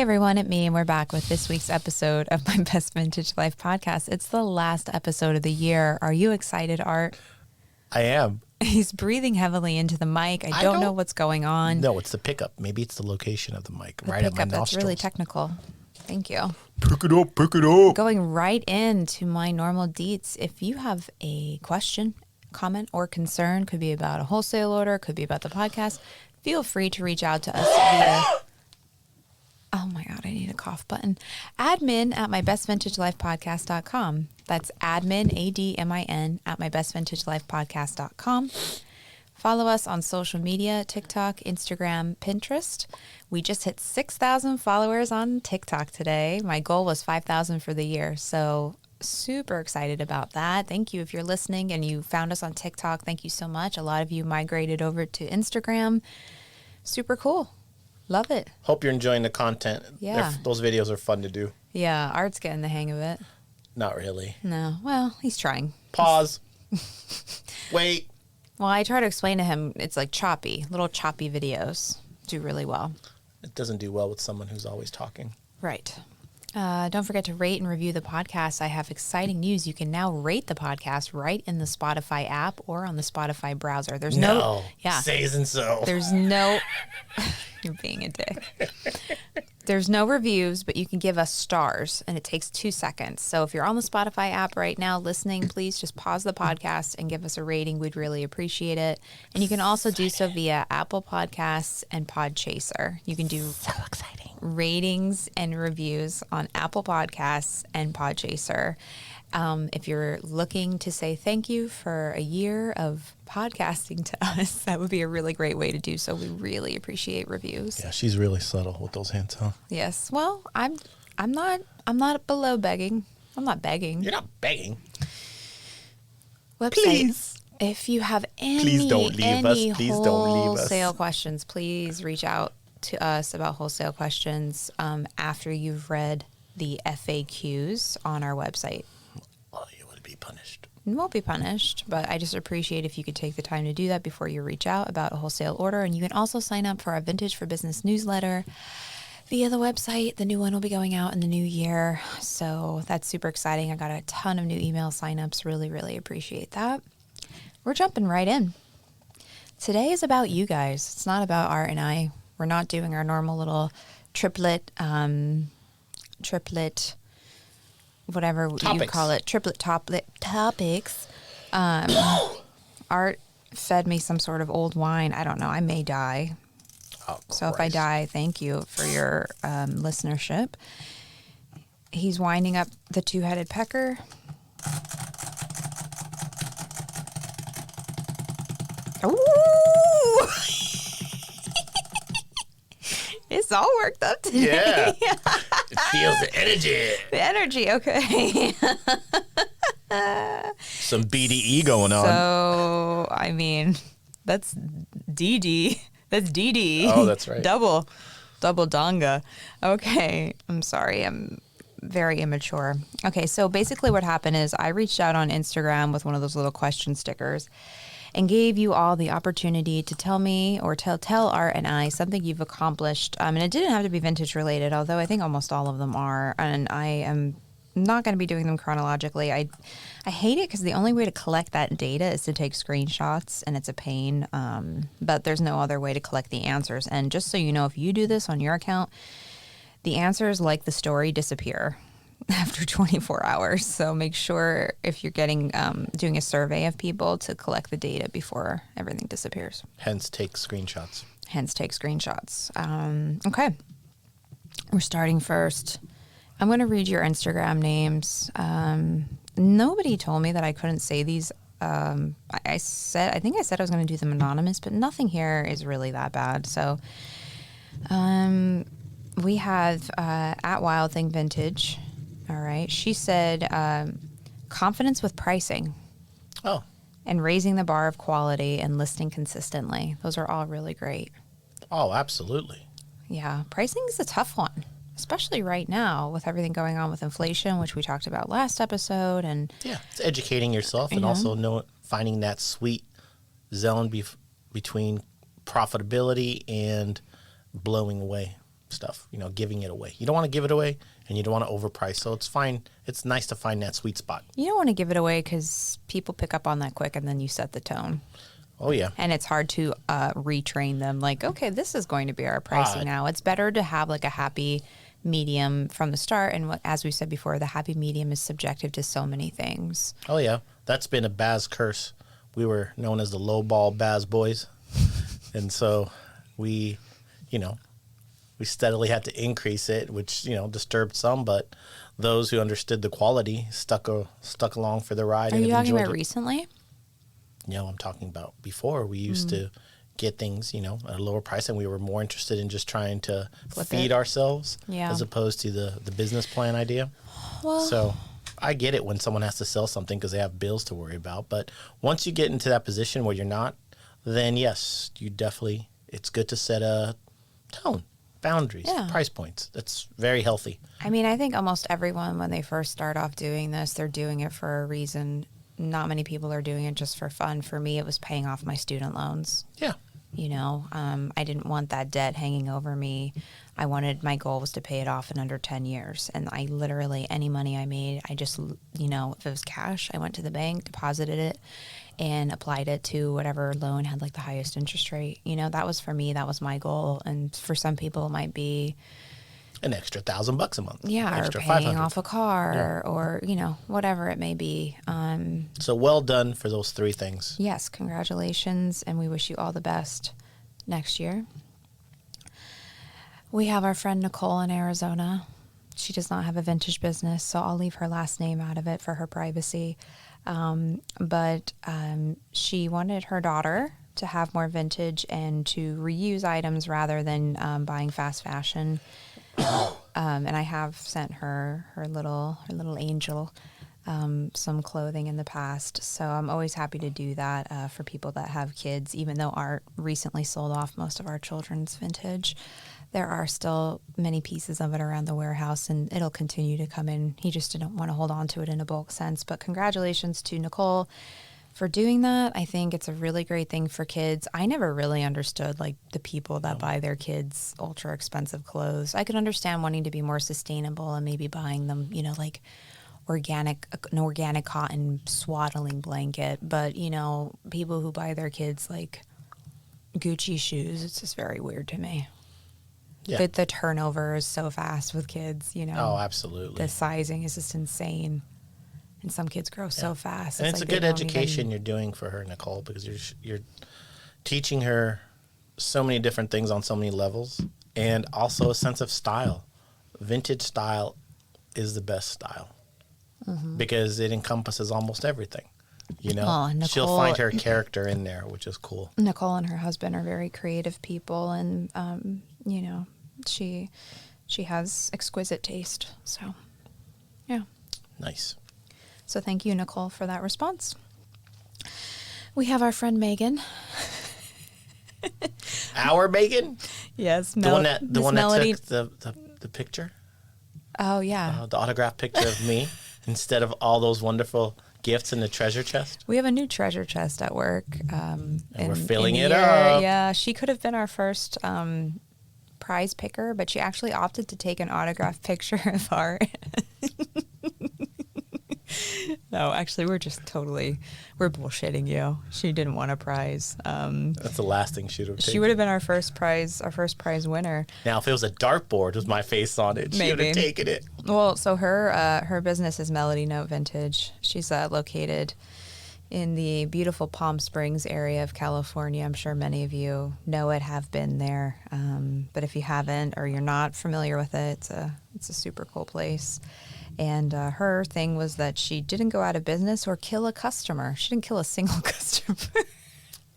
everyone, it's me, and we're back with this week's episode of my Best Vintage Life podcast. It's the last episode of the year. Are you excited, Art? I am. He's breathing heavily into the mic. I don't know what's going on. No, it's the pickup. Maybe it's the location of the mic, right at my nostrils. That's really technical. Thank you. Pick it up, pick it up. Going right into my normal deets. If you have a question, comment, or concern, could be about a wholesale order, could be about the podcast, feel free to reach out to us via... Oh my God, I need a cough button. Admin at mybestvintagelifepodcast.com. That's admin, ADMIN, at mybestvintagelifepodcast.com. Follow us on social media, TikTok, Instagram, Pinterest. We just hit 6,000 followers on TikTok today. My goal was 5,000 for the year, so super excited about that. Thank you if you're listening and you found us on TikTok. Thank you so much. A lot of you migrated over to Instagram. Super cool. Love it. Hope you're enjoying the content. Yeah. Those videos are fun to do. Yeah, Art's getting the hang of it. Not really. No. Well, he's trying. Pause. Wait. Well, I try to explain to him it's like choppy. Little choppy videos do really well. It doesn't do well with someone who's always talking. Right. Don't forget to rate and review the podcast. I have exciting news. You can now rate the podcast right in the Spotify app or on the Spotify browser. There's no yeah. Saying so. There's no... You're being a dick. There's no reviews, but you can give us stars, and it takes 2 seconds. So if you're on the Spotify app right now listening, please just pause the podcast and give us a rating. We'd really appreciate it. And you can also do so via Apple Podcasts and Podchaser. You can do ratings and reviews on Apple Podcasts and Podchaser. If you're looking to say thank you for a year of podcasting to us, that would be a really great way to do so. We really appreciate reviews. Yeah, she's really subtle with those hints, huh? Yes. Well, I'm not below begging. I'm not begging. You're not begging. Website. Please. If you have any Please don't leave us. Please don't leave us. Wholesale questions, please reach out to us about wholesale questions after you've read the FAQs on our website. Well, you would be punished. You won't be punished, but I just appreciate if you could take the time to do that before you reach out about a wholesale order. And you can also sign up for our Vintage for Business newsletter via the website. The new one will be going out in the new year, so that's super exciting. I got a ton of new email signups. Really, really appreciate that. We're jumping right in. Today is about you guys. It's not about Art and I. We're not doing our normal little triplet, whatever topics. You call it, triplet topics. Art fed me some sort of old wine. I don't know. I may die. Oh, so if I die, thank you for your listenership. He's winding up the two-headed pecker. Ooh! It's all worked up today. Yeah. It feels the energy. The energy, okay. Some BDE going on. So, I mean, that's DD. That's DD. Oh, that's right. Double donga. Okay. I'm sorry. I'm very immature. Okay. So basically what happened is I reached out on Instagram with one of those little question stickers and gave you all the opportunity to tell me or tell Art and I something you've accomplished. And it didn't have to be vintage related, although I think almost all of them are. And I am not going to be doing them chronologically. I hate it because the only way to collect that data is to take screenshots, and it's a pain. But there's no other way to collect the answers. And just so you know, if you do this on your account, the answers, like the story, disappear after 24 hours. So make sure if you're doing a survey of people to collect the data before everything disappears. Hence, take screenshots. Okay. We're starting first. I'm going to read your Instagram names. Nobody told me that I couldn't say these. I think I said I was going to do them anonymous, but nothing here is really that bad. So we have at Wild Thing Vintage. All right. She said confidence with pricing. Oh. And raising the bar of quality and listing consistently. Those are all really great. Oh, absolutely. Yeah. Pricing is a tough one, especially right now with everything going on with inflation, which we talked about last episode. And yeah, it's educating yourself and also finding that sweet zone between profitability and blowing away. stuff, you know, giving it away. You don't want to give it away and you don't want to overprice. So it's fine. It's nice to find that sweet spot. You don't want to give it away because people pick up on that quick and then you set the tone. Oh, yeah. And it's hard to retrain them. Like, okay, this is going to be our pricing now. It's better to have like a happy medium from the start. And as we said before, the happy medium is subjective to so many things. Oh, yeah. That's been a Baz curse. We were known as the lowball Baz boys. And so we, you know, we steadily had to increase it, which, you know, disturbed some. But those who understood the quality stuck along for the ride. Are you talking about recently? You know, I'm talking about before. We used to get things, you know, at a lower price, and we were more interested in just trying to feed ourselves as opposed to the business plan idea. Well, so I get it when someone has to sell something because they have bills to worry about. But once you get into that position where you're not, then yes, you definitely, it's good to set a tone, boundaries, price points. That's very healthy. I mean, I think almost everyone, when they first start off doing this, they're doing it for a reason. Not many people are doing it just for fun. For me, it was paying off my student loans. Yeah. You know, I didn't want that debt hanging over me. My goal was to pay it off in under 10 years. And I literally, any money I made, I just, you know, if it was cash, I went to the bank, deposited it, and applied it to whatever loan had like the highest interest rate. You know, that was for me, that was my goal. And for some people, it might be an extra $1,000 a month. Yeah, extra or paying off a car, or, you know, whatever it may be. So well done for those 3 things. Yes, congratulations, and we wish you all the best next year. We have our friend Nicole in Arizona. She does not have a vintage business, so I'll leave her last name out of it for her privacy. But she wanted her daughter to have more vintage and to reuse items rather than buying fast fashion. And I have sent her little angel some clothing in the past, so I'm always happy to do that for people that have kids. Even though Art recently sold off most of our children's vintage, there are still many pieces of it around the warehouse, and it'll continue to come in. He just didn't want to hold on to it in a bulk sense. But congratulations to Nicole for doing that. I think it's a really great thing for kids. I never really understood like the people that buy their kids ultra expensive clothes. I could understand wanting to be more sustainable and maybe buying them, you know, like an organic cotton swaddling blanket. But, you know, people who buy their kids like Gucci shoes, it's just very weird to me. Yeah. But the turnover is so fast with kids, you know. Oh, absolutely. The sizing is just insane. And some kids grow so fast. And it's like a good education you're doing for her, Nicole, because you're teaching her so many different things on so many levels, and also a sense of style. Vintage style is the best style because it encompasses almost everything. You know, she'll find her character in there, which is cool. Nicole and her husband are very creative people, and you know, she has exquisite taste. So, yeah, nice. So thank you, Nicole, for that response. We have our friend Megan. Our Megan? Yes. The one that took the picture? Oh, yeah. The autographed picture of me instead of all those wonderful gifts in the treasure chest? We have a new treasure chest at work. And we're filling it up. Yeah, she could have been our first prize picker, but she actually opted to take an autographed picture of Art. No, actually, we're bullshitting you. She didn't want a prize. That's the last thing she would have taken. She would have been our first prize winner. Now, if it was a dartboard with my face on it, she would have taken it. Well, so her business is Melody Note Vintage. She's located in the beautiful Palm Springs area of California. I'm sure many of you know it, have been there. But if you haven't or you're not familiar with it, it's a super cool place. And her thing was that she didn't go out of business or kill a customer. She didn't kill a single customer.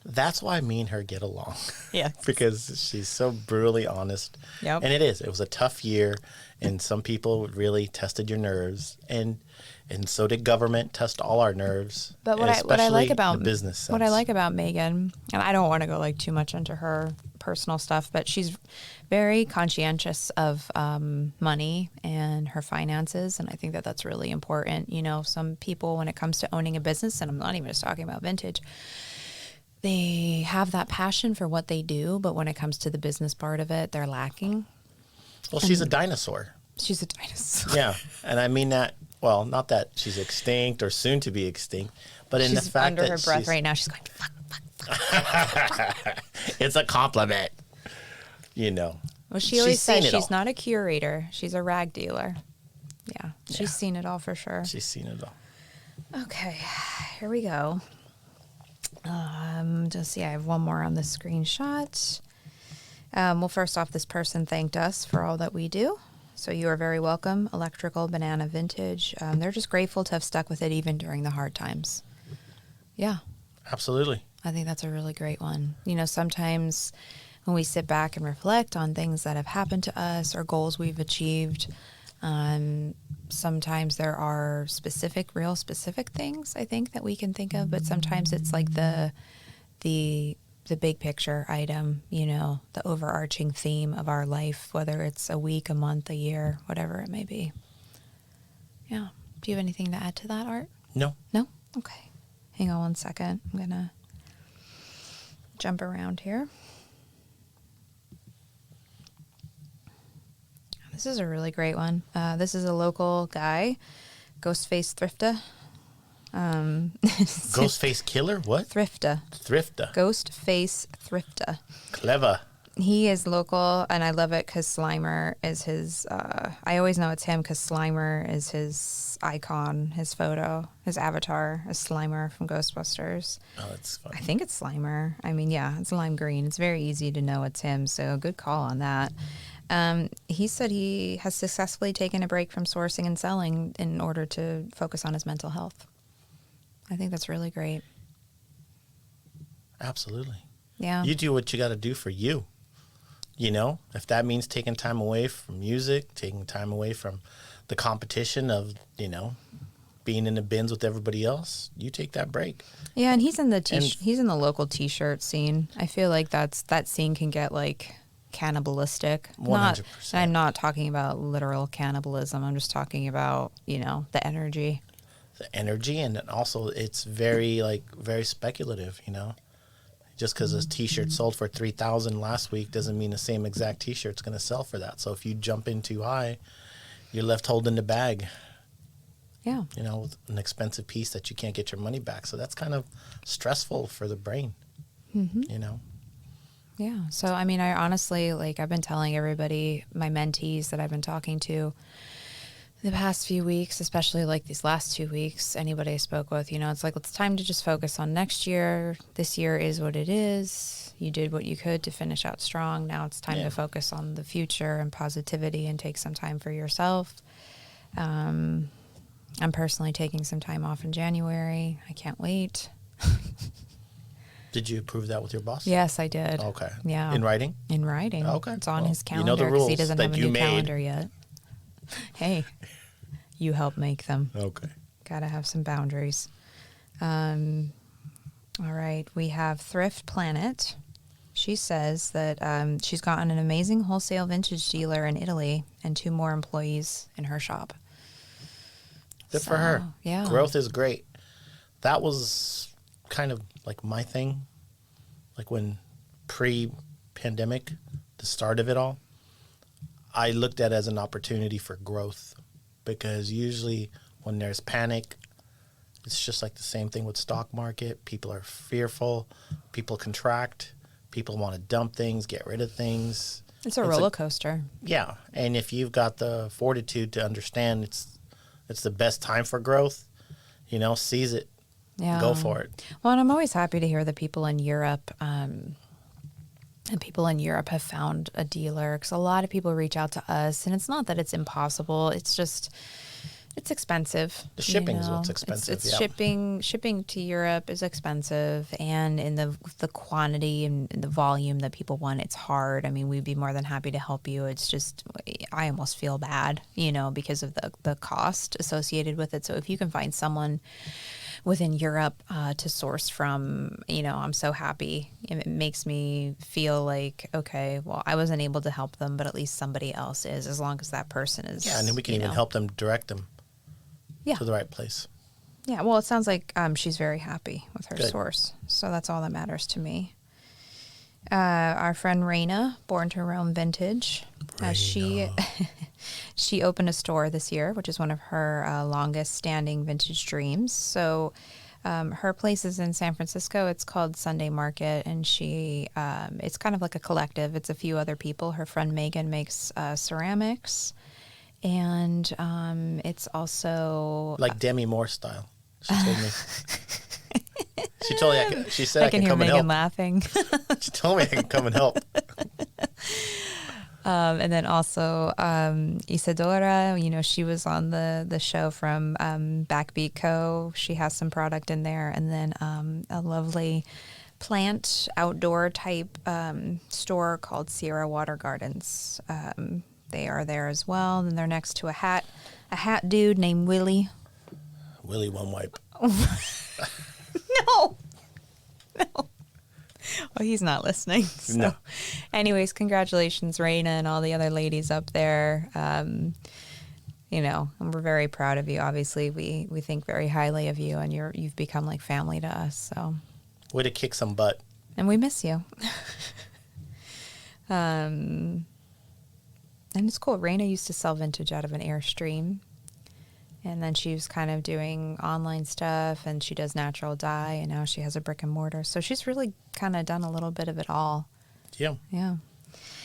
That's why me and her get along. Yeah. Because she's so brutally honest. Yep. And it was a tough year, and some people really tested your nerves, and so did government test all our nerves. But what I like about the business sense. What I like about Megan, and I don't want to go like too much into her personal stuff, but she's very conscientious of money and her finances, and I think that that's really important. You know, some people, when it comes to owning a business, and I'm not even just talking about vintage, they have that passion for what they do, but when it comes to the business part of it, they're lacking. Well, she's a dinosaur. She's a dinosaur. Yeah. And I mean that, well, not that she's extinct or soon to be extinct, but in the fact that under her breath right now, she's going, fuck. It's a compliment, you know. Well, she always says she's not a curator. She's a rag dealer. Yeah. She's seen it all for sure. She's seen it all. Okay. Here we go. Just see, I have one more on the screenshot. Well, first off, this person thanked us for all that we do. So you are very welcome, Electrical Banana Vintage. They're just grateful to have stuck with it even during the hard times. Yeah. Absolutely. I think that's a really great one. You know, sometimes when we sit back and reflect on things that have happened to us or goals we've achieved, sometimes there are real specific things I think that we can think of, but sometimes it's like the big picture item, you know, the overarching theme of our life, whether it's a week, a month, a year, whatever it may be. Yeah. Do you have anything to add to that, Art? No. No? Okay. Hang on one second. I'm going to jump around here. This is a really great one. This is a local guy, Ghostface Thrifta. Ghostface Killer? What? Thrifta. Ghostface Thrifta. Clever. He is local, and I love it because Slimer is his... I always know it's him because Slimer is his icon, his photo, his avatar is Slimer from Ghostbusters. Oh, that's fun. I think it's Slimer. I mean, yeah, it's lime green. It's very easy to know it's him, so good call on that. He said he has successfully taken a break from sourcing and selling in order to focus on his mental health. I think that's really great. Absolutely. Yeah. You do what you got to do for you. You know, if that means taking time away from music, taking time away from the competition of, you know, being in the bins with everybody else, you take that break. Yeah, and he's in the local t-shirt scene. I feel like that scene can get like cannibalistic. 100%. I'm not talking about literal cannibalism. I'm just talking about, you know, the energy. The energy, and also it's very speculative, you know. Just because a t-shirt sold for $3,000 last week doesn't mean the same exact t-shirt's going to sell for that. So if you jump in too high, you're left holding the bag. Yeah. You know, with an expensive piece that you can't get your money back. So that's kind of stressful for the brain, you know. Yeah. So, I mean, I honestly, I've been telling everybody, my mentees that I've been talking to the past few weeks, especially these last 2 weeks, anybody I spoke with, you know, it's it's time to just focus on next year. This year is what it is. You did what you could to finish out strong. Now it's time to focus on the future and positivity and take some time for yourself. I'm personally taking some time off in January. I can't wait. Did you approve that with your boss? Yes, I did. Okay. Yeah. In writing? In writing. Okay. It's on his calendar. You know the rules he doesn't that have a you new made. calendar yet. Hey, you help make them. Okay. Gotta have some boundaries. All right. We have Thrift Planet. She says that she's gotten an amazing wholesale vintage dealer in Italy and 2 more employees in her shop. Good for her. Yeah. Growth is great. That was kind of my thing. When pre-pandemic, the start of it all, I looked at it as an opportunity for growth, because usually when there's panic, it's just the same thing with stock market. People are fearful. People contract. People want to dump things, get rid of things. It's a roller coaster. Yeah. And if you've got the fortitude to understand it's the best time for growth, you know, seize it. Yeah. Go for it. Well, and I'm always happy to hear that people in Europe have found a dealer, because a lot of people reach out to us, and it's not that it's impossible. It's just, it's expensive. The shipping is what's expensive. It's shipping to Europe is expensive, and in the quantity and the volume that people want, it's hard. I mean, we'd be more than happy to help you. It's just, I almost feel bad, you know, because of the cost associated with it. So if you can find someone within Europe to source from, you know, I'm so happy. It makes me feel like, okay, well, I wasn't able to help them, but at least somebody else is, as long as that person is. Yeah, and then we can even help them, direct them to the right place. Yeah, well, it sounds like she's very happy with her Good. source, so that's all that matters to me. Our friend Raina, Born to Roam Vintage, she opened a store this year, which is one of her longest standing vintage dreams. So her place is in San Francisco. It's called Sunday Market, and it's kind of like a collective. It's a few other people. Her friend Megan makes ceramics, and it's also like Demi Moore style. She told me. She told me she said I can hear come Megan and help. laughing. She told me I can come and help. And then also Isadora, she was on the show from Backbeat Co. She has some product in there. And then a lovely plant outdoor type store called Sierra Water Gardens. They are there as well. And they're next to a hat dude named Willie. Willie One Wipe. No. Well, he's not listening. So. No. Anyways, congratulations, Raina, and all the other ladies up there. And we're very proud of you. Obviously, we think very highly of you, and you've become like family to us. So, way to kick some butt. And we miss you. And it's cool. Raina used to sell vintage out of an Airstream. And then she was kind of doing online stuff, and she does natural dye, and now she has a brick and mortar. So she's really kind of done a little bit of it all. Yeah. Yeah. And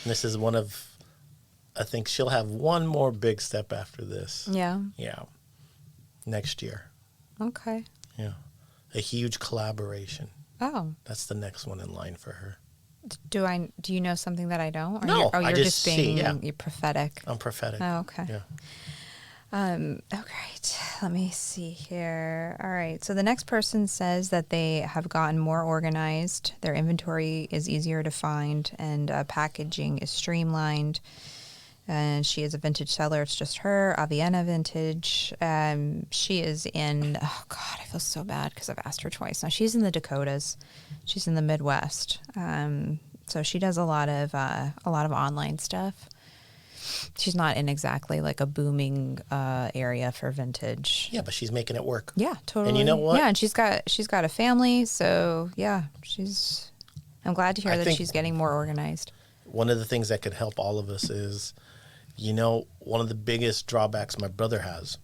this is I think she'll have one more big step after this. Yeah. Yeah. Next year. Okay. Yeah. A huge collaboration. Oh. That's the next one in line for her. Do you know something that I don't? Or No, you're I just being you're prophetic. I'm prophetic. Oh, okay. Yeah. Okay, let me see here. All right, so the next person says that they have gotten more organized. Their inventory is easier to find, and packaging is streamlined. And she is a vintage seller. It's just her, Aviana Vintage. She is in, oh God, I feel so bad because I've asked her twice now. She's in the Dakotas. She's in the Midwest. So she does a lot of online stuff. She's not in exactly like a booming area for vintage. Yeah, but she's making it work. Yeah, totally. And you know what? Yeah, and she's got a family, so yeah, I'm glad to hear that she's getting more organized. One of the things that could help all of us is, one of the biggest drawbacks my brother has,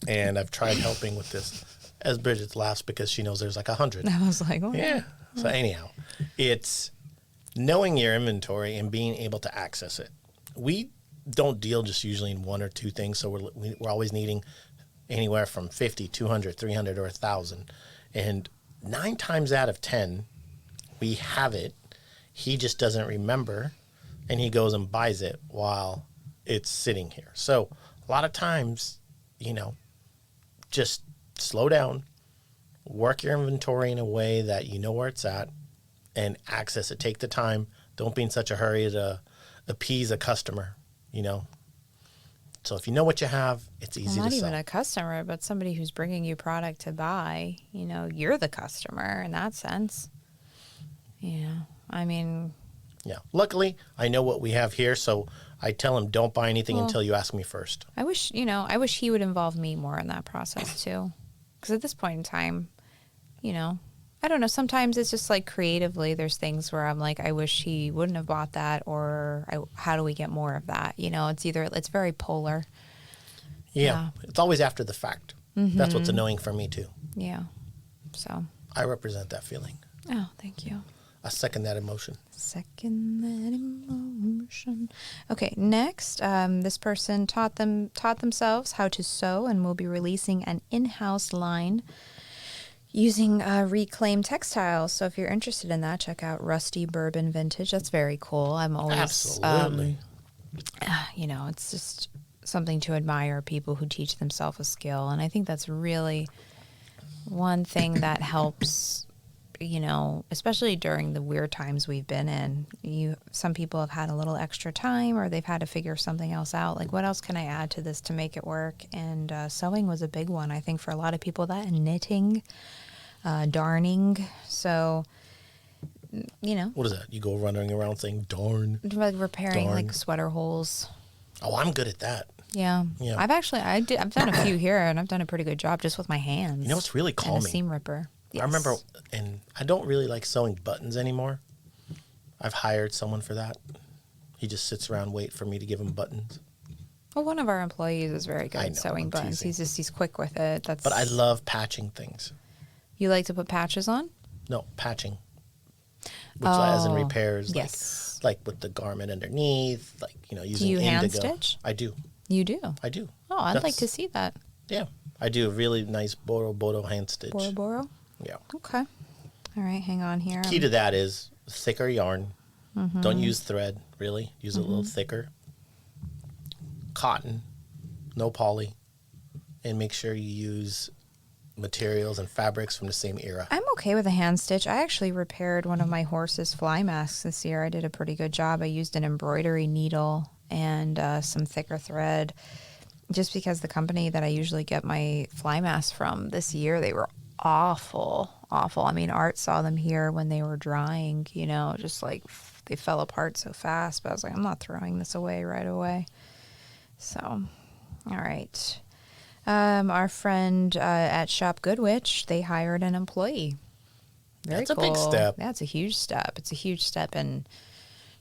and I've tried helping with this, as Bridget laughs because she knows there's like 100. I was like, oh. Yeah. So anyhow, it's knowing your inventory and being able to access it. We don't deal just usually in one or two things, so we're always needing anywhere from 50, 200, 300, or 1,000. And 9 times out of 10, we have it. He just doesn't remember, and he goes and buys it while it's sitting here. So a lot of times, just slow down, work your inventory in a way that you know where it's at, and access it. Take the time. Don't be in such a hurry to appease a customer. So if you know what you have, it's easy to sell. Not even a customer, but somebody who's bringing you product to buy. You're the customer in that sense. Yeah, I mean. Yeah. Luckily, I know what we have here, so I tell him don't buy anything until you ask me first. I wish he would involve me more in that process too, because at this point in time, I don't know. Sometimes it's just like creatively, there's things where I'm like, I wish he wouldn't have bought that, or how do we get more of that? It's very polar. Yeah. It's always after the fact. Mm-hmm. That's what's annoying for me too. Yeah. So. I represent that feeling. Oh, thank you. I second that emotion. Okay, next, this person taught themselves how to sew and will be releasing an in-house line using reclaimed textiles. So if you're interested in that, check out Rusty Bourbon Vintage. That's very cool. I'm always absolutely. It's just something to admire, people who teach themselves a skill, and I think that's really one thing that helps. Especially during the weird times we've been in, some people have had a little extra time, or they've had to figure something else out. Like, what else can I add to this to make it work? And sewing was a big one, I think, for a lot of people. That and knitting, darning. So, What is that? You go running around saying darn? Like repairing like sweater holes. Oh, I'm good at that. Yeah. I've done a few here, and I've done a pretty good job just with my hands. It's really calming. And a seam ripper. Yes. I remember, and I don't really like sewing buttons anymore. I've hired someone for that. He just sits around, wait for me to give him buttons. Well, one of our employees is very good at sewing buttons. Teasing. He's quick with it. But I love patching things. You like to put patches on? No, patching. Which as in repairs. Yes. Like with the garment underneath, like, using Do you indigo. hand stitch? I do. You do? I do. Oh, I'd like to see that. Yeah. I do a really nice Boro hand stitch. Boro? Yeah. Okay. All right, hang on here. Key to that is thicker yarn. Don't use thread, really. Use a little thicker. Cotton, no poly. And make sure you use materials and fabrics from the same era. I'm okay with a hand stitch. I actually repaired one of my horse's fly masks this year. I did a pretty good job. I used an embroidery needle and some thicker thread, just because the company that I usually get my fly masks from this year, they were awful. I mean, Art saw them here when they were drying, just like they fell apart so fast. But I was like, I'm not throwing this away right away. So, all right. Our friend at Shop Goodwitch, they hired an employee. Very cool. That's a big step. That's a huge step. It's a huge step in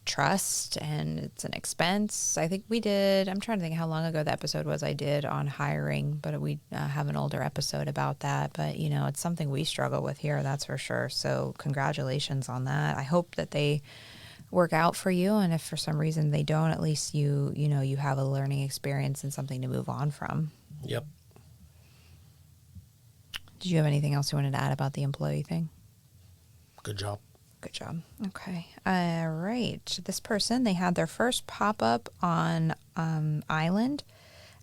trust, and it's an expense. I think I'm trying to think how long ago the episode was I did on hiring, but we have an older episode about that. But, it's something we struggle with here, that's for sure. So congratulations on that. I hope that they work out for you, and if for some reason they don't, at least you have a learning experience and something to move on from. Yep. Did you have anything else you wanted to add about the employee thing? Good job. Good job. Okay. All right. This person, they had their first pop-up on Island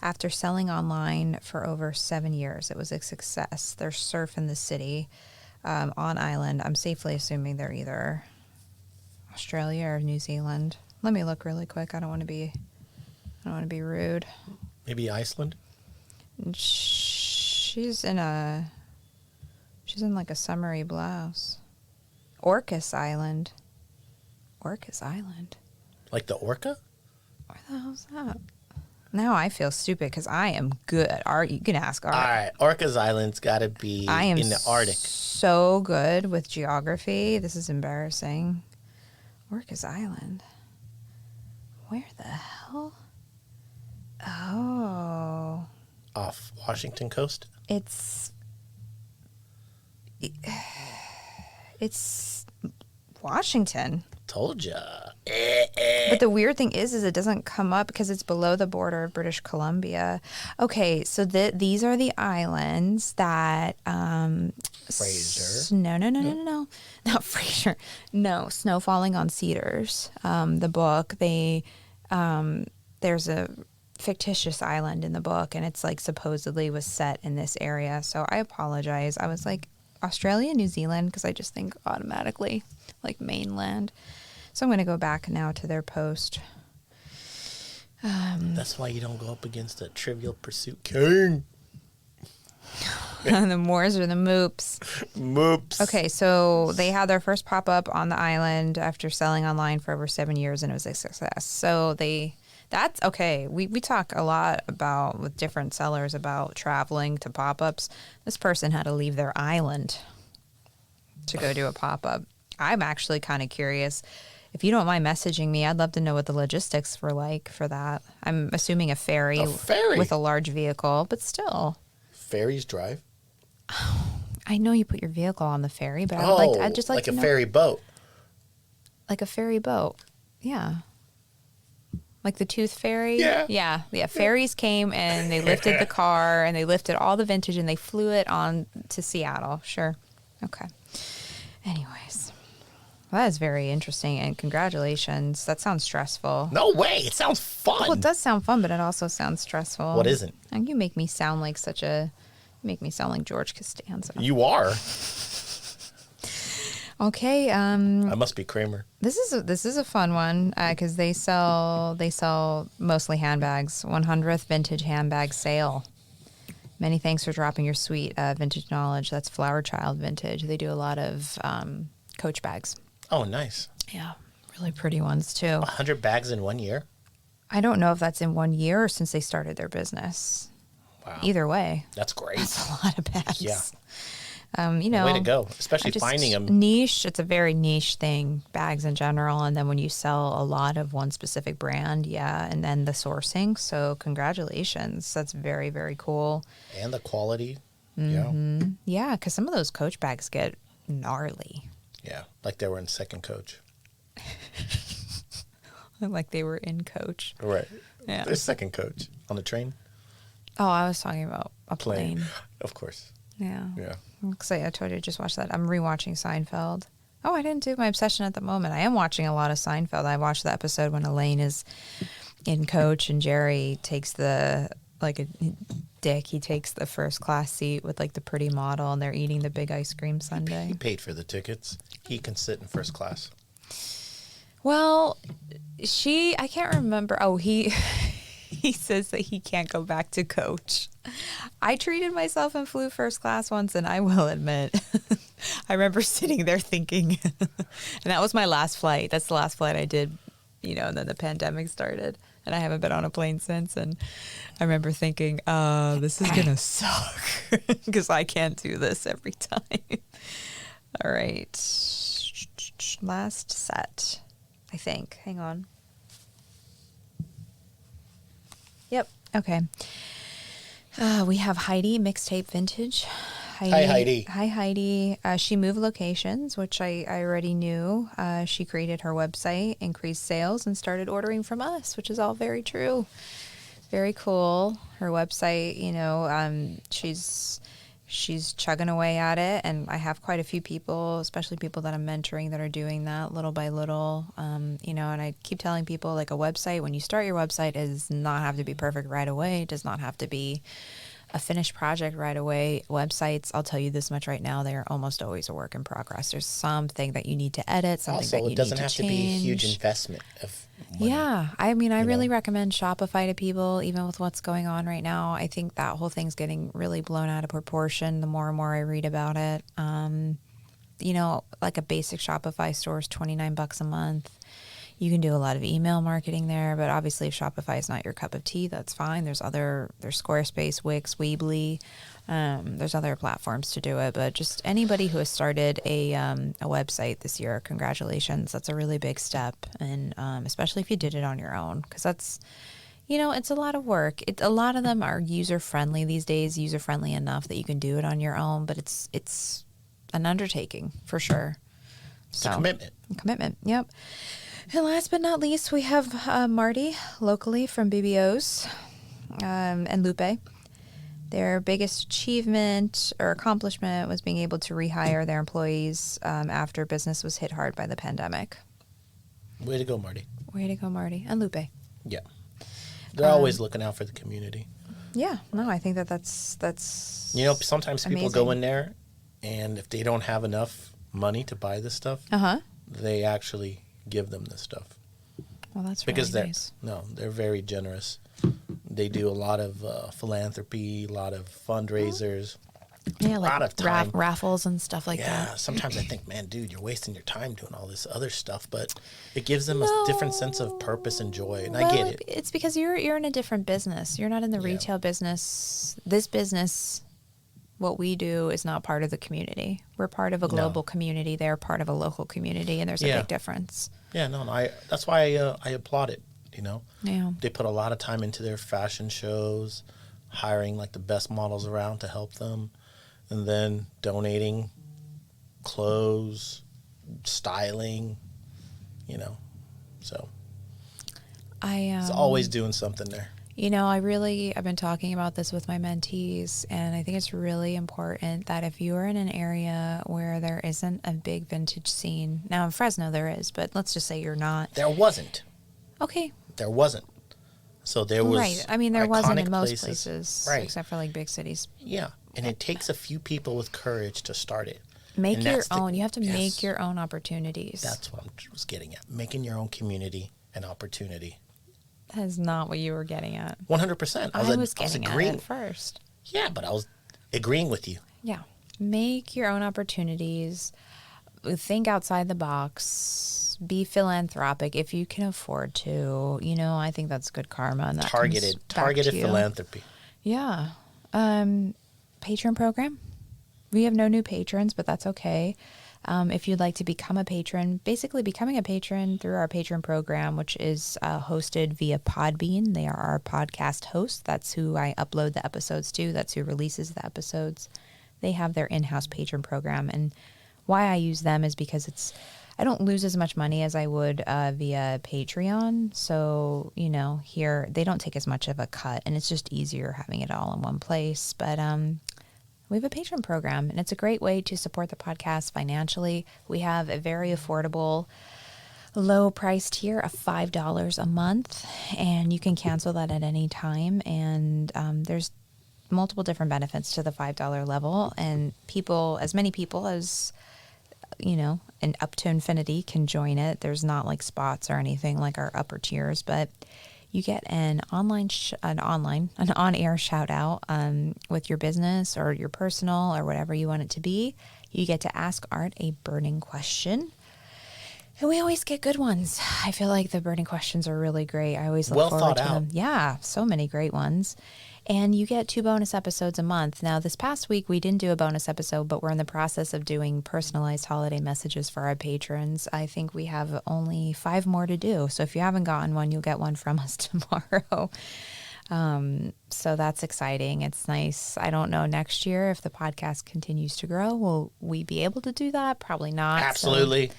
after selling online for over 7 years. It was a success. They're surf in the city on Island. I'm safely assuming they're either Australia or New Zealand. Let me look really quick. I don't want to be rude. Maybe Iceland? She's in like a summery blouse. Orcas Island. Orcas Island. Like the orca? Where the hell's that? Now I feel stupid because I am good. Art, you can ask Art. All right. Orcas Island's got to be in the Arctic. So good with geography. This is embarrassing. Orcas Island. Where the hell? Oh. Off Washington coast? It's Washington. Told ya. But the weird thing is it doesn't come up because it's below the border of British Columbia. Okay, so these are the islands that Fraser. No, not Fraser. No, Snow Falling on Cedars. The book, there's a fictitious island in the book, and it's like supposedly was set in this area. So I apologize. I was like Australia, New Zealand, because I just think automatically like mainland. So I'm going to go back now to their post. That's why you don't go up against a Trivial Pursuit king. The Moors or the Moops. Moops. Okay, so they had their first pop-up on the island after selling online for over 7 years, and it was a success. So that's okay. We talk a lot with different sellers about traveling to pop-ups. This person had to leave their island to go do a pop-up. I'm actually kind of curious. If you don't mind messaging me, I'd love to know what the logistics were like for that. I'm assuming a ferry with a large vehicle, but still. Ferries drive? I know you put your vehicle on the ferry, but I'd just like to know. Like a ferry boat. Like a ferry boat. Yeah. Like the Tooth Ferry? Yeah. Yeah. Ferries came and they lifted the car and they lifted all the vintage and they flew it on to Seattle. Sure. Okay. Anyways. Well, that is very interesting, and congratulations. That sounds stressful. No way. It sounds fun. Well, it does sound fun, but it also sounds stressful. What isn't? And you make me sound like George Costanza. You are. Okay. I must be Kramer. This is a fun one because they sell mostly handbags. 100th vintage handbag sale. Many thanks for dropping your sweet vintage knowledge. That's Flower Child Vintage. They do a lot of Coach bags. Oh, nice. Yeah, really pretty ones too. 100 bags in 1 year? I don't know if that's in 1 year or since they started their business. Wow. Either way. That's great. That's a lot of bags. Yeah. Way to go, especially finding them. Niche, it's a very niche thing, bags in general. And then when you sell a lot of one specific brand, and then the sourcing. So congratulations. That's very, very cool. And the quality. Mm-hmm. Yeah, because some of those Coach bags get gnarly. Yeah, like they were in second Coach. Like they were in Coach. Right. Yeah. There's second Coach on the train. Oh, I was talking about a plane. Of course. Yeah. Yeah. Because I told you I just watched that. I'm rewatching Seinfeld. Oh, I didn't do my obsession at the moment. I am watching a lot of Seinfeld. I watched the episode when Elaine is in Coach and Jerry takes the, like a dick, he takes the first class seat with like the pretty model and they're eating the big ice cream sundae. He paid for the tickets. He can sit in first class. Well, I can't remember. Oh, he says that he can't go back to Coach. I treated myself and flew first class once, and I will admit, I remember sitting there thinking, and that was my last flight. That's the last flight I did, and then the pandemic started, and I haven't been on a plane since. And I remember thinking, this is going to suck because I can't do this every time. All right. Last set, I think. Hang on. Yep. Okay. We have Heidi, Mixtape Vintage. Hi, Heidi. Hi, Heidi. She moved locations, which I already knew. She created her website, increased sales, and started ordering from us, which is all very true. Very cool. Her website, she's chugging away at it, and I have quite a few people, especially people that I'm mentoring, that are doing that little by little. And I keep telling people, like, a website, when you start your website, it does not have to be perfect right away. It does not have to be a finished project right away. Websites, I'll tell you this much right now, they are almost always a work in progress. There's something that you need to edit, something also, that you it doesn't need have to to be a change. huge investment of money. Yeah. I mean, I really recommend Shopify to people, even with what's going on right now. I think that whole thing's getting really blown out of proportion the more and more I read about it. Like a basic Shopify store is $29 a month. You can do a lot of email marketing there, but obviously if Shopify is not your cup of tea, that's fine. There's Squarespace, Wix, Weebly. There's other platforms to do it, but just anybody who has started a website this year, congratulations. That's a really big step, and especially if you did it on your own, because that's, it's a lot of work. A lot of them are user-friendly these days, user-friendly enough that you can do it on your own, but it's an undertaking for sure. It's a commitment. Commitment, yep. And last but not least, we have Marty, locally from BBOs, and Lupe. Their biggest achievement or accomplishment was being able to rehire their employees after business was hit hard by the pandemic. Way to go, Marty. Way to go, Marty. And Lupe. Yeah. They're always looking out for the community. Yeah. No, I think that's sometimes people amazing. go in there, and if they don't have enough money to buy this stuff, they actually give them this stuff. Well, that's because really nice. They're very generous. They do a lot of philanthropy, a lot of fundraisers, a lot like of time. Raffles and stuff like that. Yeah, sometimes I think, man, dude, you're wasting your time doing all this other stuff, but it gives them a different sense of purpose and joy, and I get it. It's because you're in a different business. You're not in the retail business. This business, what we do, is not part of the community. We're part of a global community. They're part of a local community, and there's a big difference. Yeah, no, that's why I applaud it. Yeah. They put a lot of time into their fashion shows, hiring like the best models around to help them, and then donating clothes, styling, so it's always doing something there. I've been talking about this with my mentees, and I think it's really important that if you are in an area where there isn't a big vintage scene, now in Fresno there is, but let's just say you're not. There wasn't. Okay. There wasn't. So there was. Right. I mean, there wasn't in most places, right, except for like big cities. Yeah. And it takes a few people with courage to start it. Make your own. You have to make your own opportunities. That's what I was getting at. Making your own community an opportunity. That is not what you were getting at. 100%. I was getting at it first. Yeah, but I was agreeing with you. Yeah. Make your own opportunities. Think outside the box. Be philanthropic if you can afford to. I think that's good karma. And that targeted philanthropy. Yeah. Patron program. We have no new patrons, but that's okay. If you'd like to become a patron, basically becoming a patron through our patron program, which is hosted via Podbean. They are our podcast host. That's who I upload the episodes to. That's who releases the episodes. They have their in-house patron program. And why I use them is because I don't lose as much money as I would via Patreon. So, here they don't take as much of a cut, and it's just easier having it all in one place. But we have a patron program, and it's a great way to support the podcast financially. We have a very affordable, low price tier of $5 a month, and you can cancel that at any time. And there's multiple different benefits to the $5 level, and as many people as and up to infinity can join it. There's not like spots or anything like our upper tiers, but you get an on-air shout out with your business or your personal or whatever you want it to be. You get to ask Art a burning question. And we always get good ones. I feel like the burning questions are really great. I always look forward to them. Yeah, so many great ones. And you get 2 bonus episodes a month. Now, this past week, we didn't do a bonus episode, but we're in the process of doing personalized holiday messages for our patrons. I think we have only 5 more to do. So if you haven't gotten one, you'll get one from us tomorrow. So that's exciting. It's nice. I don't know next year if the podcast continues to grow. Will we be able to do that? Probably not. Absolutely.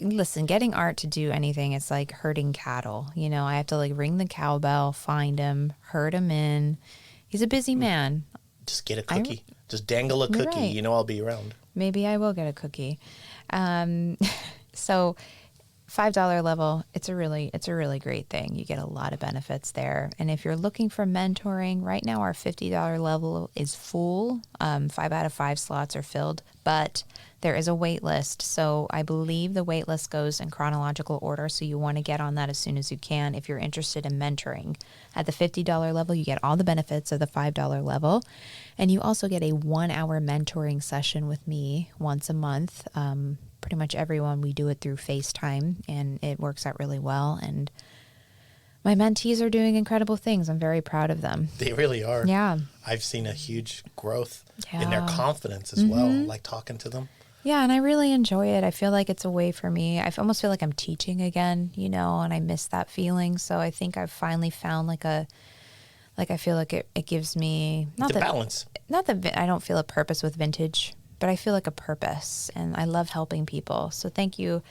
Listen, getting Art to do anything, it's like herding cattle. I have to ring the cowbell, find him, herd him in. He's a busy man. Just get a cookie. Just dangle a cookie. Right. I'll be around. Maybe I will get a cookie. So $5 level, it's a really great thing. You get a lot of benefits there. And if you're looking for mentoring, right now our $50 level is full. 5 out of 5 slots are filled, but there is a wait list. So I believe the wait list goes in chronological order. So you want to get on that as soon as you can if you're interested in mentoring. At the $50 level, you get all the benefits of the $5 level. And you also get a 1-hour mentoring session with me once a month. Pretty much everyone, we do it through FaceTime, and it works out really well. And my mentees are doing incredible things. I'm very proud of them. They really are. Yeah. I've seen a huge growth in their confidence as well, like talking to them. Yeah, and I really enjoy it. I feel like it's a way for me. I almost feel like I'm teaching again, and I miss that feeling. So I think I've finally found I feel like it gives me balance. Not that I don't feel a purpose with vintage, but I feel like a purpose, and I love helping people. So thank you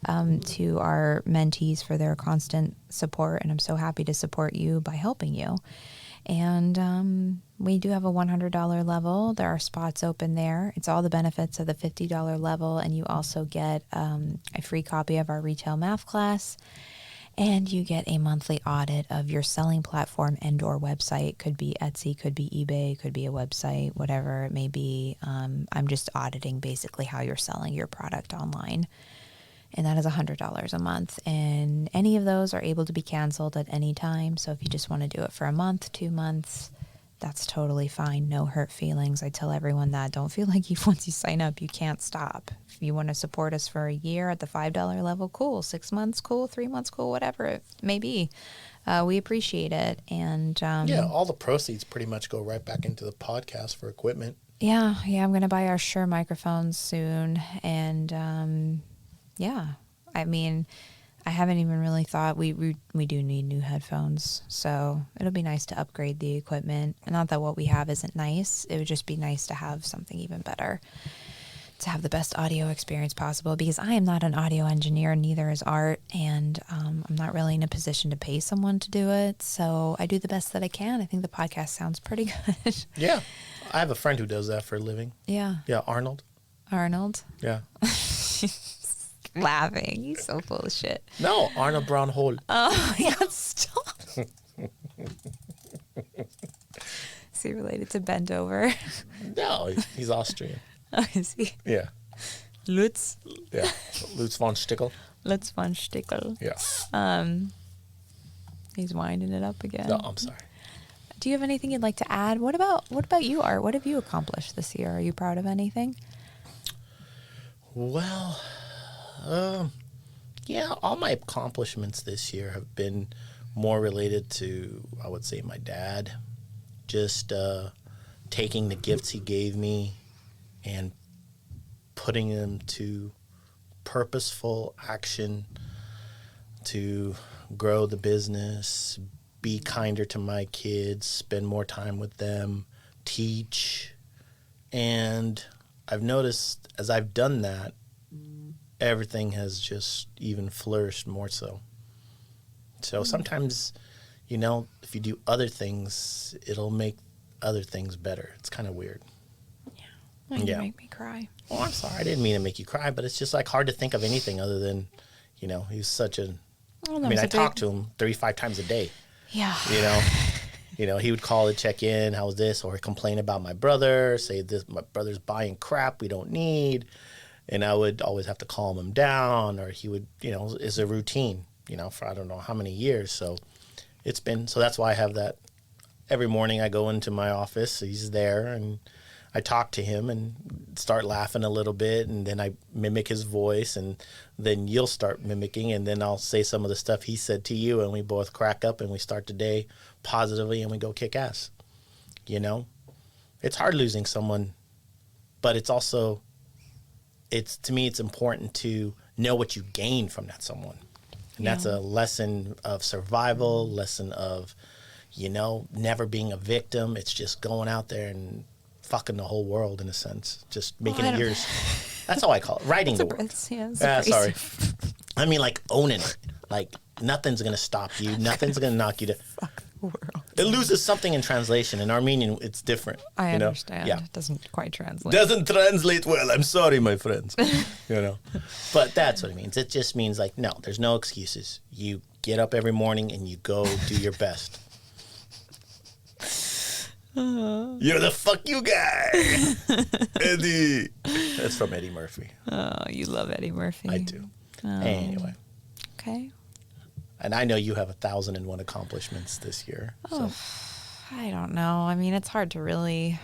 to our mentees for their constant support, and I'm so happy to support you by helping you. And we do have a $100 level. There are spots open there. It's all the benefits of the $50 level, and you also get a free copy of our retail math class, and you get a monthly audit of your selling platform and/or website. Could be Etsy, could be eBay, could be a website, whatever it may be. I'm just auditing basically how you're selling your product online. And that is $100 a month. And any of those are able to be canceled at any time. So if you just want to do it for a month, 2 months, that's totally fine. No hurt feelings. I tell everyone that. Don't feel like once you sign up, you can't stop. If you want to support us for a year at the $5 level, cool. 6 months, cool. 3 months, cool. Whatever it may be. We appreciate it. And all the proceeds pretty much go right back into the podcast for equipment. Yeah. I'm going to buy our Shure microphones soon. And I mean, I haven't even really thought we do need new headphones, so it'll be nice to upgrade the equipment. Not that what we have isn't nice. It would just be nice to have something even better to have the best audio experience possible, because I am not an audio engineer, neither is Art, and I'm not really in a position to pay someone to do it. So I do the best that I can. I think the podcast sounds pretty good. Yeah. I have a friend who does that for a living. Yeah. Yeah, Arnold. Yeah. Laughing. He's so full of shit. No, Arnold Brown Hole. Oh my God, stop. Is he related to Bend Over? No, he's Austrian. Oh, is he? Yeah. Lutz? Yeah. Lutz von Stickel. Lutz von Stickel. Yeah. He's winding it up again. No, I'm sorry. Do you have anything you'd like to add? What about you, Art? What have you accomplished this year? Are you proud of anything? Well, all my accomplishments this year have been more related to, I would say, my dad. Just taking the gifts he gave me and putting them to purposeful action to grow the business, be kinder to my kids, spend more time with them, teach. And I've noticed as I've done that, everything has just even flourished more so. So sometimes, you know, if you do other things, it'll make other things better. It's kind of weird. Yeah. You make me cry. Oh, I'm sorry. I didn't mean to make you cry, but it's just like hard to think of anything other than, you know, he's such a... I mean, I talk to him 35 times a day. Yeah. You know, he would call to check in, how was this? Or complain about my brother, say this, my brother's buying crap we don't need. And I would always have to calm him down, or he would, you know, it's a routine, you know, for I don't know how many years. So that's why I have that. Every morning I go into my office, he's there, and I talk to him and start laughing a little bit, and then I mimic his voice, and then you'll start mimicking, and then I'll say some of the stuff he said to you, and we both crack up, and we start the day positively, and we go kick ass. You know? It's hard losing someone, but it's also, to me, it's important to know what you gain from that someone. And that's a lesson of survival, lesson of, you know, never being a victim. It's just going out there and fucking the whole world in a sense, just making it yours. That's how I call it. Riding the world. Sorry. I mean, like owning it. Like nothing's gonna stop you. Nothing's gonna knock you to. Fuck the world. It loses something in translation. In Armenian, it's different. I you know? understand. Yeah. It doesn't quite translate. Doesn't translate well. I'm sorry, my friends. You know, but that's what it means. It just means like, no, there's no excuses. You get up every morning and you go do your best. You're the fuck you guy, Eddie. That's from Eddie Murphy. Oh, you love Eddie Murphy. I do. Anyway. Okay. And I know you have 1,001 accomplishments this year. So. I don't know. I mean, it's hard to really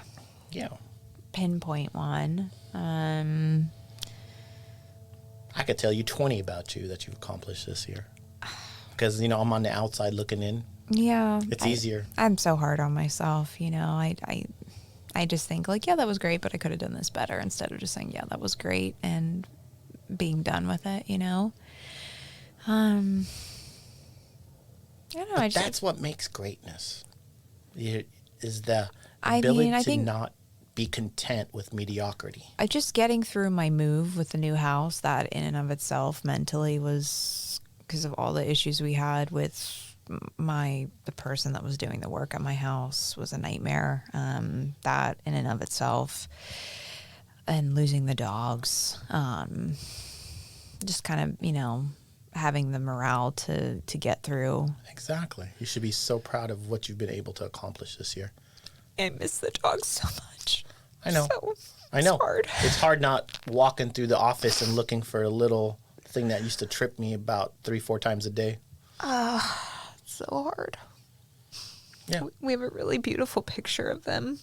pinpoint one. I could tell you 20 about you that you've accomplished this year. Because, you know, I'm on the outside looking in. Yeah. It's easier. I'm so hard on myself, you know. I just think like, yeah, that was great, but I could have done this better, instead of just saying, yeah, that was great and being done with it, you know. I don't know. That's what makes greatness. Is the ability to not be content with mediocrity. I just getting through my move with the new house, that in and of itself mentally was, because of all the issues we had with the person that was doing the work at my house, was a nightmare. That in and of itself, and losing the dogs, just kind of, you know, having the morale to get through. Exactly. You should be so proud of what you've been able to accomplish this year. I miss the dogs so much. I know. It's hard. It's hard not walking through the office and looking for a little thing that used to trip me about 3-4 times a day. So hard. Yeah. We have a really beautiful picture of them,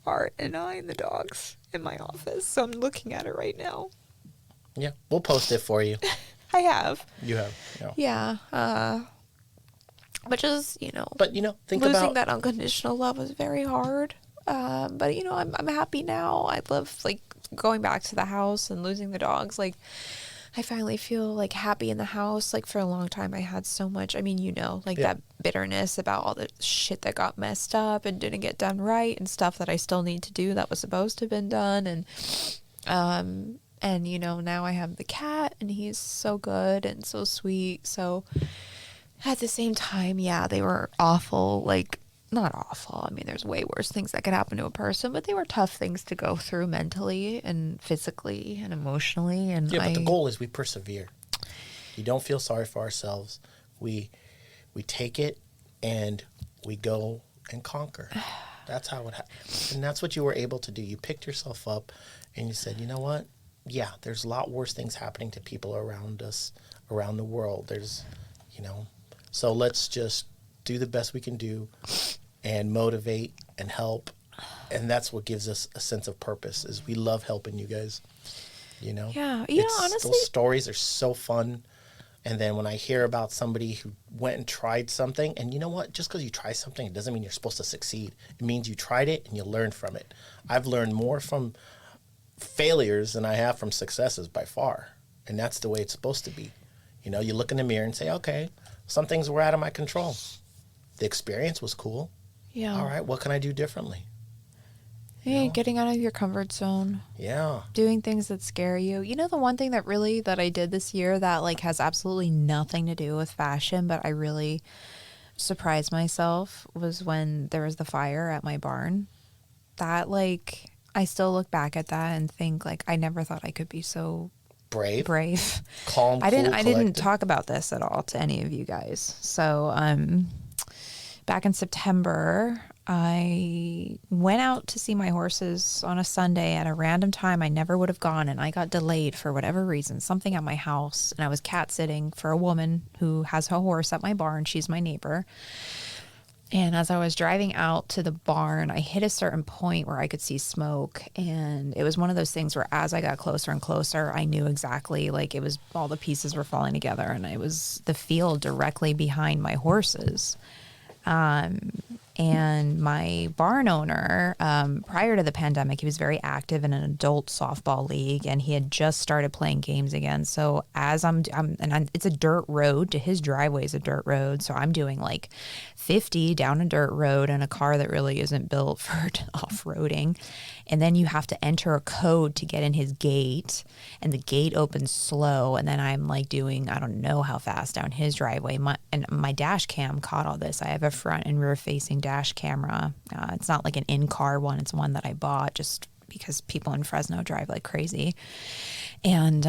Art and I and the dogs, in my office. So I'm looking at it right now. Yeah, we'll post it for you. I have. You have. Yeah. But just, you know. But, you know, losing that unconditional love was very hard. But, you know, I'm happy now. I love, like, going back to the house and losing the dogs. Like, I finally feel, like, happy in the house. Like, for a long time, I had so much, I mean, you know, like, that bitterness about all the shit that got messed up and didn't get done right, and stuff that I still need to do that was supposed to have been done. And, you know, now I have the cat, and he's so good and so sweet. So at the same time, yeah, they were awful. Like, not awful. I mean, there's way worse things that could happen to a person, but they were tough things to go through mentally and physically and emotionally. And but the goal is we persevere. We don't feel sorry for ourselves. We take it and we go and conquer. That's how it happens. And that's what you were able to do. You picked yourself up and you said, you know what? Yeah, there's a lot worse things happening to people around us, around the world. There's, you know, so let's just do the best we can do and motivate and help. And that's what gives us a sense of purpose, is we love helping you guys, you know? Yeah, you know, honestly. Those stories are so fun. And then when I hear about somebody who went and tried something, and you know what? Just because you try something, it doesn't mean you're supposed to succeed. It means you tried it and you learned from it. I've learned more from failures than I have from successes by far. And that's the way it's supposed to be. You know, you look in the mirror and say, okay, some things were out of my control. The experience was cool. Yeah. All right, what can I do differently? Yeah, getting out of your comfort zone. Yeah. Doing things that scare you. You know, the one thing that I did this year that like has absolutely nothing to do with fashion, but I really surprised myself was when there was the fire at my barn. That like, I still look back at that and think like, I never thought I could be so brave. Calm, I didn't collected. talk about this at all to any of you guys. So, back in September, I went out to see my horses on a Sunday at a random time I never would have gone, and I got delayed for whatever reason, something at my house, and I was cat sitting for a woman who has a horse at my barn. She's my neighbor. And as I was driving out to the barn, I hit a certain point where I could see smoke. And it was one of those things where as I got closer and closer, I knew exactly, like it was all the pieces were falling together. And it was the field directly behind my horses. And my barn owner, prior to the pandemic, he was very active in an adult softball league, and he had just started playing games again. So as it's a dirt road. To his driveway is a dirt road. So I'm doing like 50 down a dirt road in a car that really isn't built for off-roading. And then you have to enter a code to get in his gate, and the gate opens slow. And then I'm like doing, I don't know how fast down his driveway. My dash cam caught all this. I have a front and rear facing dash camera. It's not like an in-car one. It's one that I bought just because people in Fresno drive like crazy. And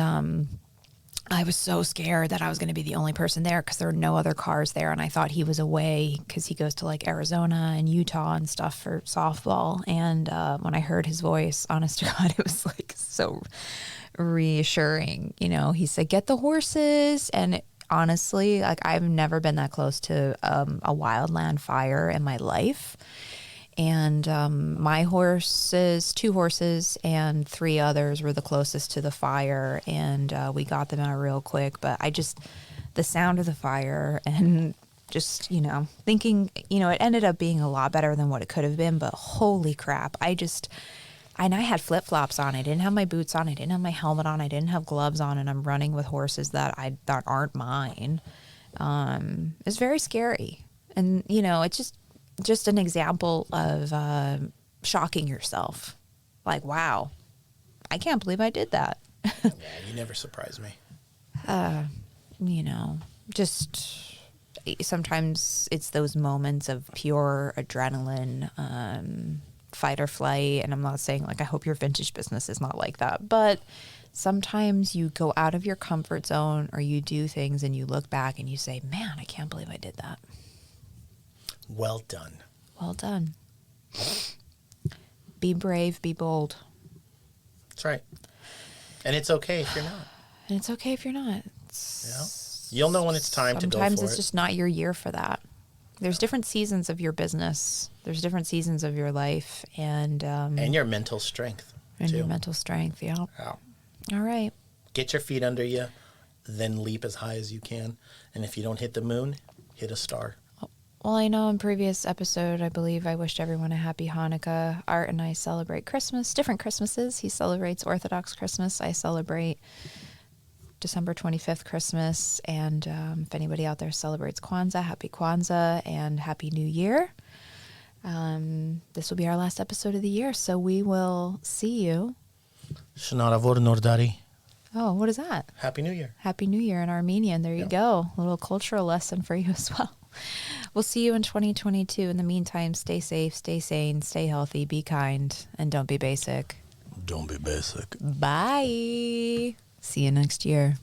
I was so scared that I was going to be the only person there because there were no other cars there. And I thought he was away because he goes to like Arizona and Utah and stuff for softball. And when I heard his voice, honest to God, it was like so reassuring. You know, he said, get the horses. And honestly, like I've never been that close to a wildland fire in my life. And my horses, 2 horses and 3 others were the closest to the fire. And we got them out real quick. But the sound of the fire and just, you know, thinking, you know, it ended up being a lot better than what it could have been. But holy crap, and I had flip-flops on. I didn't have my boots on. I didn't have my helmet on. I didn't have gloves on. And I'm running with horses that aren't mine. It's very scary. And, you know, it's just an example of shocking yourself. Like, wow, I can't believe I did that. Yeah, you never surprise me. You know, just sometimes it's those moments of pure adrenaline, fight or flight. And I'm not saying like, I hope your vintage business is not like that, but sometimes you go out of your comfort zone or you do things and you look back and you say, man, I can't believe I did that. Well done. Well done. Be brave, be bold. That's right. And it's okay if you're not. And it's okay if you're not. Yeah. You'll know when it's time to go for it. Sometimes it's just not your year for that. There's different seasons of your business. There's different seasons of your life. And your mental strength. And too. your mental strength, yeah. All right. Get your feet under you, then leap as high as you can. And if you don't hit the moon, hit a star. Well, I know in previous episode, I believe I wished everyone a happy Hanukkah. Art and I celebrate Christmas, different Christmases. He celebrates Orthodox Christmas. I celebrate December 25th Christmas. And if anybody out there celebrates Kwanzaa, happy Kwanzaa and happy New Year. This will be our last episode of the year, so we will see you. Shana Ravor Nordari. Oh, what is that? Happy New Year. Happy New Year in Armenian. There you go. A little cultural lesson for you as well. We'll see you in 2022. In the meantime, stay safe, stay sane, stay healthy, be kind, and don't be basic. Don't be basic. Bye. See you next year.